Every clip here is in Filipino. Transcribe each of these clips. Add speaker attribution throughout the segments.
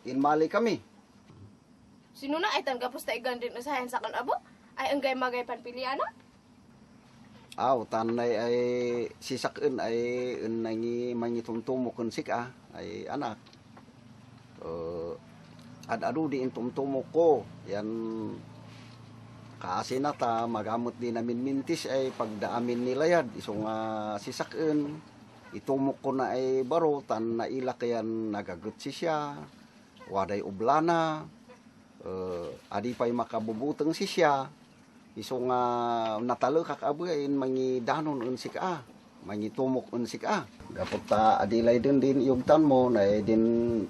Speaker 1: inmali kami.
Speaker 2: Sino na ay tanggapos ta igan din usahayan sa kan abo? Ay anggay magay panpiliana?
Speaker 1: Aw, tanay ay sisakun ay nangi mangitumtumok sika ay anak. Ad-adu di intumtumok ko. Yan kasi nata magamot din namin mintis ay pagdaamin nila yad. Isong sisakun. Itumok ko na ay baro tan nailak yan nagagut siya. Waday ublana. Adi pa'y makabubuteng siya. Isong natalo kakabain mangi danon un sika. Mangi tumok un sika. Dapat adilay din yugtan mo na din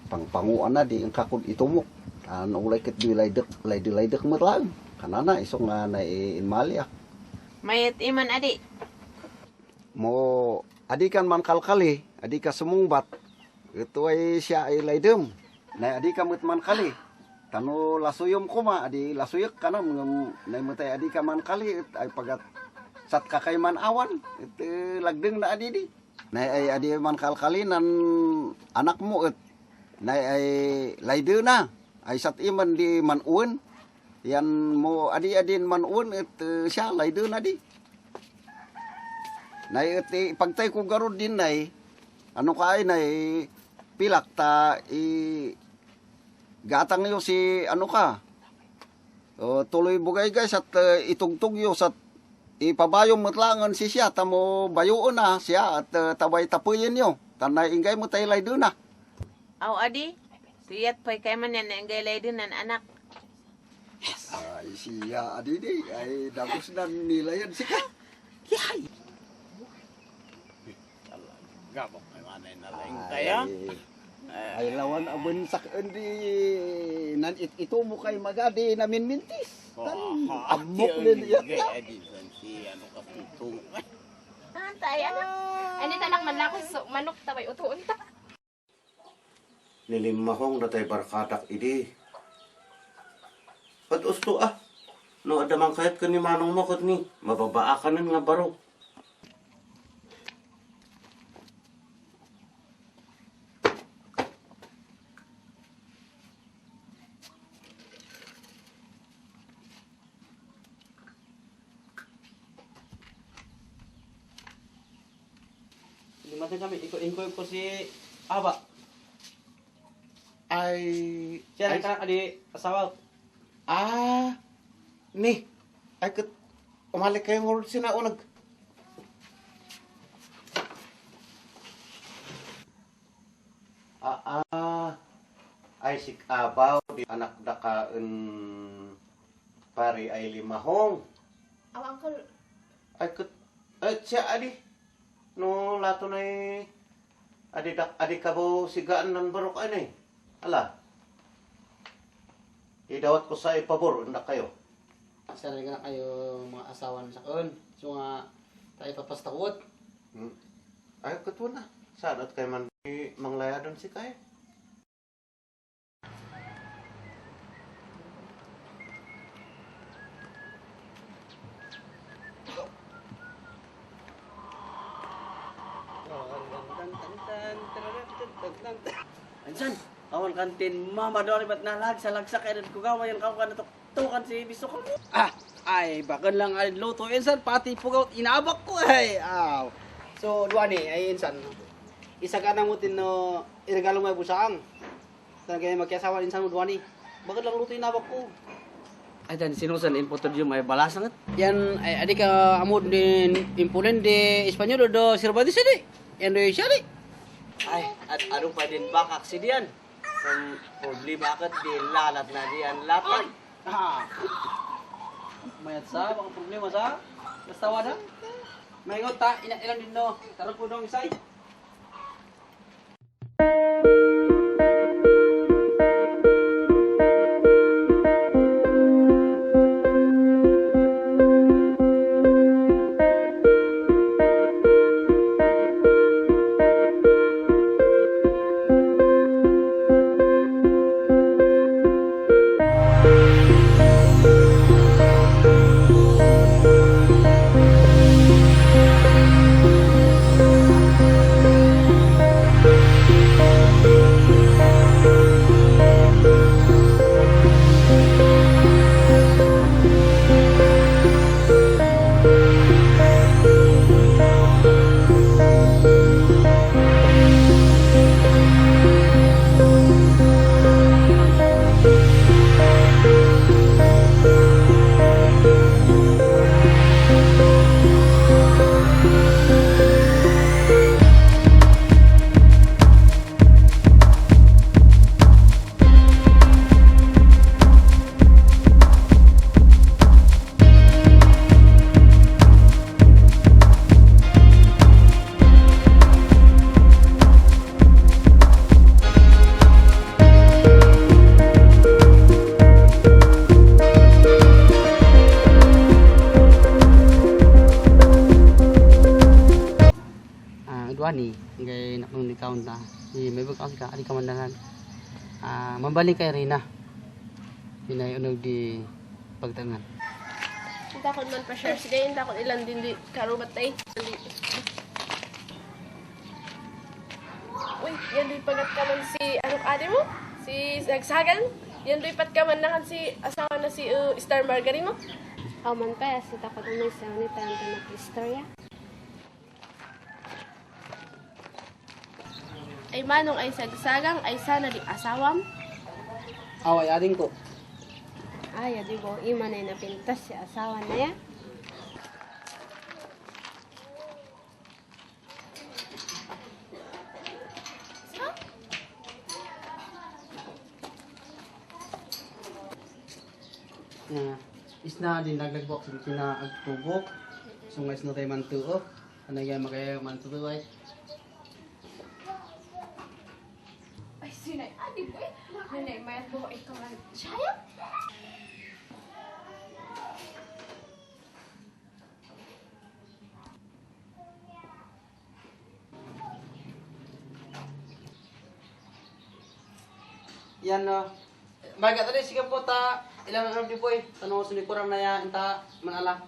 Speaker 1: pangpanguan na di ang kakod itumok. Ulay ket dilay dek matlang. Kanana isong na inmaliak.
Speaker 3: Mayat iman adi.
Speaker 1: Mo adi kan man kalkali, adi ka sumungbat. Ito ay siya ay laydem. Na adi ka man kali. Tano lasuyom ko ma, adi lasuyak ka na, naimutay adi ka man kali, ay pagat sat kakay man awan, ito lagdeng na adi di. Na ay adi man kalkali nan anak mo, na ay layde na, ay sat iman di man uwan, yan mo adi-adin man uwan, ito siya layde na di. Na iti pagtay ko garod din na ano ka ay na pilak ta gatang yo si ano ka. Tuloy bugay guys at itugtog yo sa ipabayong matlangan si siya tamo bayoon na siya at tabay tapuyin yo. Tanay ingay mo taylay doon na.
Speaker 3: Aw adi. Siyat pa'y kay man yan ang gaylay din ng anak.
Speaker 1: Yes. Ay siya adi di ay dagos na nila yan sika.
Speaker 4: Yay! Gabok ay manay na lang kaya.
Speaker 1: Ay lawan abon sak di nan ito mo kay magadi namin mintis. Amok din yan.
Speaker 4: Adi si ano ka tutong.
Speaker 2: Antay ana. Ani tanak man lakos so, manok tabay utuon ta.
Speaker 5: Nilimahong natay barkatak idi. Pad usto no adamang kahit ka ni manong makot ni, mababaa ka nga baro.
Speaker 6: Limatin kami, ikot ko si Aba.
Speaker 5: Ay...
Speaker 6: Siya ang kanak adi asawa.
Speaker 5: Ni, ay kat umalik kayo ngurot sinaunag. Ay sik abaw di anak dakaen pari ay limahong.
Speaker 2: Aw uncle,
Speaker 5: Ay kat siya adi no lato na adi kabo sigaan ng barok ay ala idawat ko sa ipabor na kayo.
Speaker 6: Sana na kayo mga asawa sa kaon. So nga tayo papastakot.
Speaker 5: Ay katwa na sanat kay man manglaya doon si kay.
Speaker 6: Ansan, awan kantin mama doon iba't nalag sa lagsak ay ko gawa yan kawan na tukan si biso ko. Ay bakan lang ay luto insan pati pugaw inabak ko ay. Aw. So duani ay insan. Isa ka nang mutin no irigalo may busang. Tan kay magkasawa insan mo duani. Bakan lang luto inabak ko. Ay dan sinusan impotor yung may balas sangat. Yan ay adik ka amod din impulen de Espanyol do sirbadi sini. Yan do siya di. Ay, at anong pa din bakak si diyan? Kung problema kat di lalat na diyan lapat. Mayat sa, baka problema sa? Basta wala. May ngot ta, ilang din no. Tarong po dong isay. count na. May bukang ka, adi kamandangan. Mambalik kay Rina. Hinay unog di pagtangan.
Speaker 2: Takot man pa share sige, takot ilan din di karubat tay. Uy, yan di pagat ka man si ano ate mo? Si Nagsagan? Yan di pat ka man nakan si asawa na si Star Margarine mo?
Speaker 7: Aw man pa, sa takot mo sa ni tayo na istorya.
Speaker 2: Ay manong ay sagsagang ay sana di asawam.
Speaker 6: Away ading ko.
Speaker 7: Ay, di ba, ima na napintas si asawa na ya.
Speaker 6: Isna din naglagbok sa pinaagtubok. Sungay na tayo mantuo. Ano yung makaya mantuo ay?
Speaker 2: Ay sinay ate boy. Nanay mayat mo ikaw man. Chaya?
Speaker 6: Yan no. Baga tadi sige po ta ilang araw di po eh. Tanong sa kurang na ya inta manala.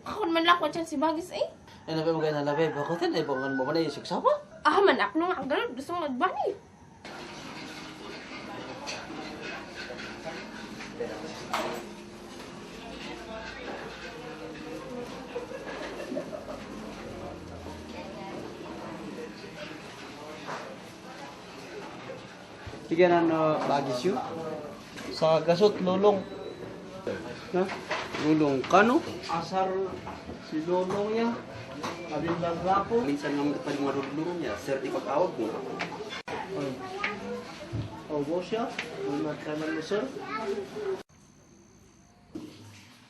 Speaker 2: Ako man lang ko dyan si Bagis eh.
Speaker 6: Ay nabi mo kayo nalabi. Bakit yan? Ay bangan mo ba na yung siksapa?
Speaker 2: Ah man ako nung ang ganun. Gusto mo magbani.
Speaker 6: Sige na no bagis yun. Sa gasot lulong. Na? Lulong kano? Asar si lulong ya. Adin lang rapo.
Speaker 1: Minsan nga pa yung marulong niya, sir, ipag-awag mo.
Speaker 6: Oh, bos ya. Umat ka man mo sir.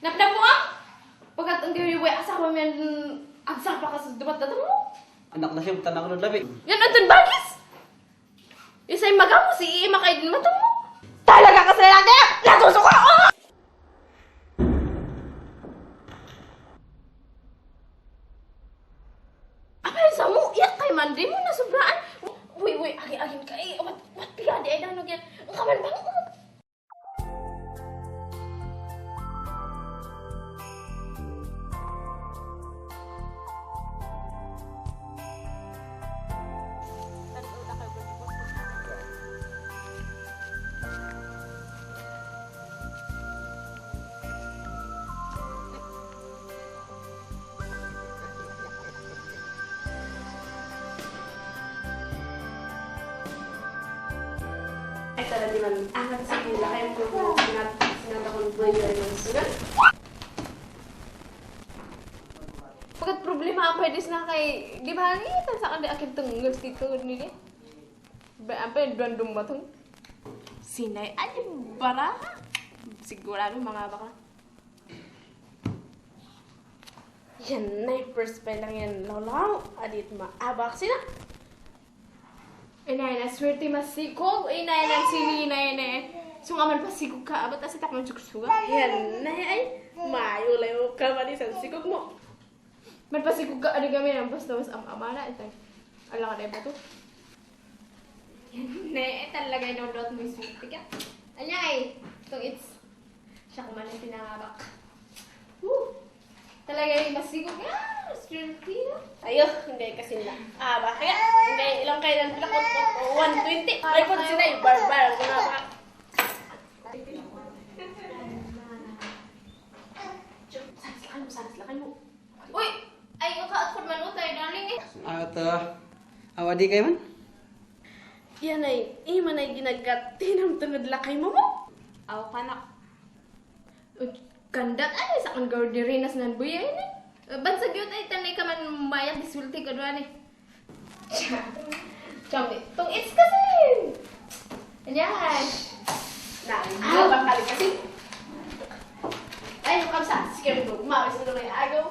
Speaker 2: Napnap mo ah! Pagkat ang giwiwi asawa mo yan agsa pa ka sa dubat na mo.
Speaker 6: Anak na siya tanang ng labi.
Speaker 2: Yan ang Bagis! Isa'y magamu si Ima kay din matong mo. Talaga kasi lalaki! Natusok ka! Oh! Apay sa mo, iyak kay man, di mo nasubraan. Uy, agi-agin ka eh. What pila, di ay danog yan. Ang kaman bang mo. Ay, tala di man. Angat sa pila kayo po sinadakon po yung sugat. Pagkat problema ako edis na kay, di ba nga sa kanda akin tunggal dito nila. Ba apa dandum batong. Sinay ay bara. Sigurado mga baka. Yan na first pa lang yan lalaw. Adit maabak sila. Inay na swerte masikog. Inay na sininay na. Sungaman pasikog ka. Abat asi takman suga. Yan na ay. Mayo-layo ka ba sa sikog mo. Man pasikog ka. Ano kami ng basta mas amana. Ito. Alam ka na ba ito? Yan na. Talaga yung dot mo yung swerte ka. Anyay. Itong it's. Siya kuman ang pinangabak. Woo! Talaga yung masigog nga. Swerte na. Ayo, hindi kasi na. Bakit? Hindi, ilang kailan pala ko 120. Ay, kung sila yung barbar. Mga baka. Sanas lakay mo. Uy! Ay, yung ka-outfit man mo tayo, darling eh.
Speaker 6: At awadi kayo man?
Speaker 2: Yan ay, iman ay ginagati ng tunod lakay mo mo.
Speaker 7: Aw kanak.
Speaker 2: Kandat ay sa kang garderinas nan buya ini. Ba't sa gyud ay tanay ka man mayat disulti ka doon eh. Chami, tong it's kasi. Anyan. Na, bakali kasi. Ay, yung kamsa. Sige mo, umawis mo naman yung agaw.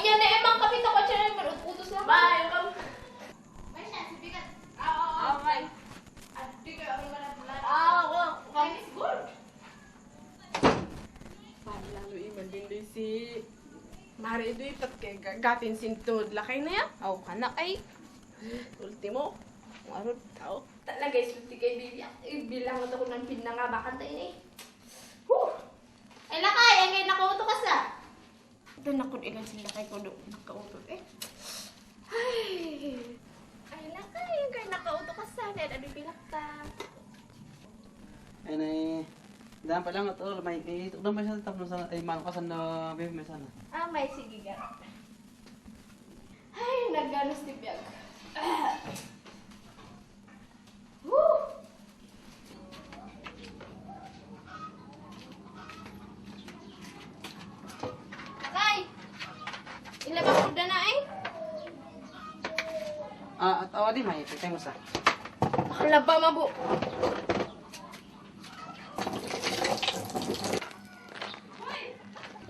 Speaker 2: Yan na emang kapito ko siya na utos na ba? Yung kam. May siya, sibigat. Okay. At di ka ako naman at well, is good.
Speaker 7: Lalo iman din si Mari do'y pat kay gagatin sintod lakay na yan. Aw kanak ay. Ultimo. Marot tao.
Speaker 2: Talaga isulti kay Bibi. Bilang mo ko ng pinangabakan tayo eh. Whew! Ay lakay, ay ngayon nakauto ka sa.
Speaker 7: Doon ako ilan sila kay ko doon nakautot eh.
Speaker 2: Ay lakay, ay ngayon nakauto ka sa. Dahil ano bilak ta.
Speaker 6: Ay na daan pa lang at may ito na may sa tapos sa ay mano kasan na baby may sana.
Speaker 2: Ah, may sige ga. Ay, nagganos ni Piag. Woo! Lakay! Ilabas ko na eh.
Speaker 6: At awa di may pitay mo sa.
Speaker 2: Laba mabu.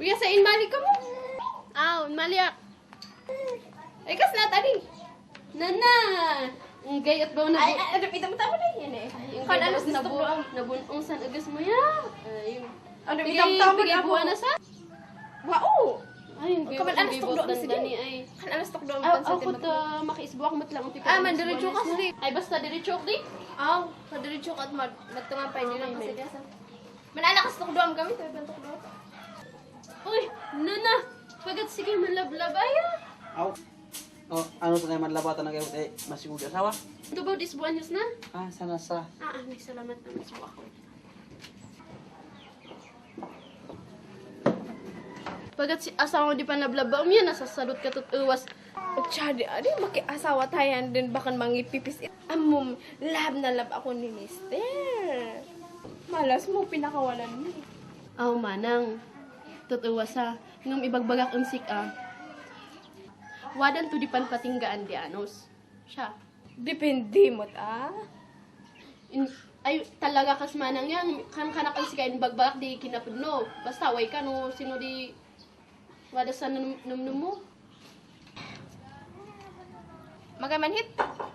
Speaker 2: Uya sa inmali ka mo.
Speaker 7: Aw, maliak.
Speaker 2: Ay kas na tadi.
Speaker 7: Nana. Ang gayat ba na
Speaker 2: Ay, ano pita mo tama na yan eh.
Speaker 7: yung
Speaker 2: Kan
Speaker 7: gayat
Speaker 2: alas
Speaker 7: na
Speaker 2: nabu.
Speaker 7: nabunong san agas mo ya. Ay,
Speaker 2: Ano
Speaker 7: pigay
Speaker 2: pita mo tama
Speaker 7: pigay
Speaker 2: na
Speaker 7: buwan na sa.
Speaker 2: Wow.
Speaker 7: Ay, yung
Speaker 2: Kaman alas
Speaker 7: gayat
Speaker 2: tukdo na
Speaker 7: ng
Speaker 2: sige.
Speaker 7: gani ay.
Speaker 2: Kan alas tukdo ang
Speaker 7: Aw,
Speaker 2: pansa
Speaker 7: ako ta makiisbuak mat lang
Speaker 2: Ah, man diretso ka sa.
Speaker 7: Ay basta diretso di.
Speaker 2: Aw, sa diretso ka at magtungan pa hindi lang kasi desa. Manala kas tukdo ang gamit, ay tukdo.
Speaker 7: Uy, nana. Pagat sige manlablab ayo.
Speaker 6: Aw. Oh, ano sa naman labatan ng gayot eh masiguro asawa?
Speaker 7: Ito ba disbuan yus na?
Speaker 6: Ah, sana sa.
Speaker 7: May salamat na masbuak ko. Pagat si asawa di pa nablaba yan, nasasalot ka tut uwas.
Speaker 2: Chadi, adi makiasawa tayan din bakan mangipipis. Amom, lab na lab ako ni Mister. Malas mo pinakawalan mo.
Speaker 7: Aw manang, tut uwas ha. Ngam ibagbagak ang sika. Wadan to di pan patinggaan di anos. Siya.
Speaker 2: Depende mo ta.
Speaker 7: Ay talaga kas manang yan, kan kanak ang sika bagbagak di kinapudno. Basta way ka no, sino di wada sa numnum mo.
Speaker 2: Magamanhit.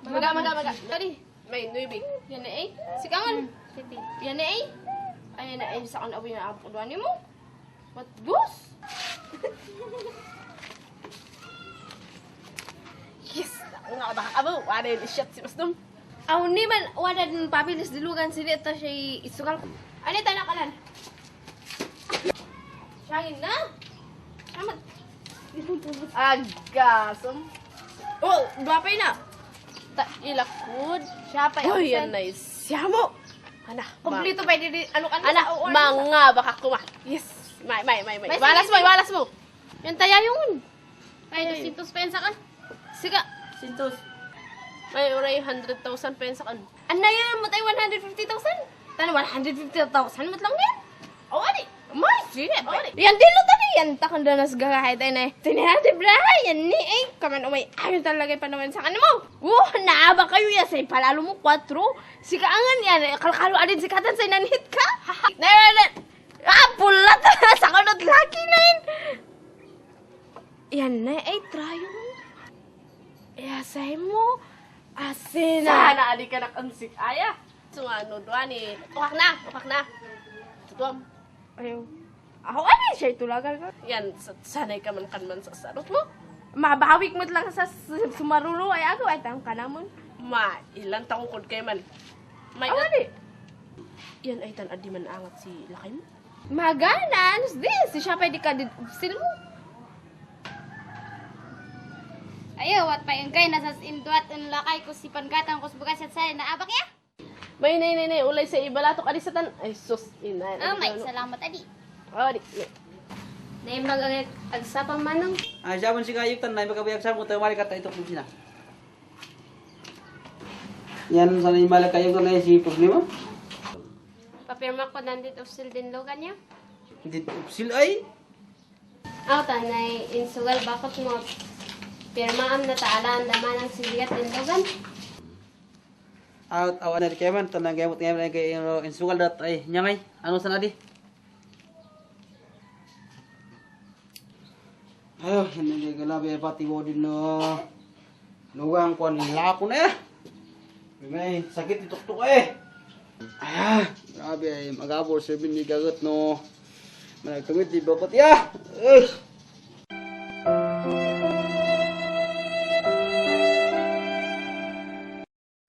Speaker 2: Maga. Tadi, may nuibi. Yan na eh. Sikangan. Yan na eh. Ayan na eh. Sa kan awi na apo doon mo. What goes? Yes. Nga ba abo? Wala yung shot si Masdom. Aw ni man wala din papilis dilugan sila ta siya isukal. Ani ta nakalan. Siya na. Amat. Agasam. Oh, dua pa na.
Speaker 7: Ilakod.
Speaker 2: Siya pa
Speaker 7: Oh,
Speaker 2: yung
Speaker 7: yan na siya mo. Ana,
Speaker 2: Kumplito pa din ano kan
Speaker 7: Ana, mga baka kuma. Yes. May.
Speaker 2: May
Speaker 7: Walas mo. Yan taya yun. Ay, 200 pensa kan. Sika.
Speaker 6: Sintos.
Speaker 7: May uray 100,000 pensa kan.
Speaker 2: Ano yan mo tayo 150,000? Tano 150,000 mo lang yan? Oh, ani. May sige. Yan dilo tadi yan takon na nas gagahay tayo na. Tinihati braha yan ni eh. Kaman umay ayun talaga pa naman sa kanimo. Naaba kayo yan say palalo mo 4. Sikaangan yan. Kalkalo adin sikatan say nanhit ka. Na. Pulat sa kanot laki na yun. Yan na eh try mo. Say mo. Asina.
Speaker 7: Sana adi ka nakansik aya. So ano doan ni. Ukak na. Tutuam.
Speaker 2: Ayaw. Ako ano siya itulagal ka?
Speaker 7: Yan sanay ka man kanman sa sarot mo.
Speaker 2: Mabawik mo lang sa sumarulo ay ako ay tang kanamon.
Speaker 7: Ilan taong kod kay man. May
Speaker 2: Awali.
Speaker 7: yan ay tan adi man angat si lakay mo.
Speaker 2: Magana, anos din? Si siya pwede ka din upsil mo.
Speaker 8: Ayo, wat pa yung kay nasas induat ang lakay ko si panggatang kus bukas at saya naabak ya.
Speaker 7: May nay ulay sa ibalatok adi sa tan. Ay sus ina.
Speaker 8: May salamat adi.
Speaker 7: Oh, di.
Speaker 8: Nay mag agsapang manong.
Speaker 6: Ah, siya man si kayuk tan na magkabuyag sa mo tayo mali ka tayo ito sina. Yan sana yung mali kayuk na si problema.
Speaker 8: Papirma ko nandito sil din logan niya.
Speaker 6: Hindi upsil ay.
Speaker 8: Aw tanay insugal bakot mo. Pirmaan na taalan daman ang sigat din logan.
Speaker 6: Out awan na kaya man tanang gamot ngayon kay insugal dat ay nyangay. Ano sana di? Ayo, hindi galabi pati body no. Nugang ko ni lako na. May sakit ituktok eh. Grabe ay magabor 7 ni gagot no. Managtungit di bakot ya.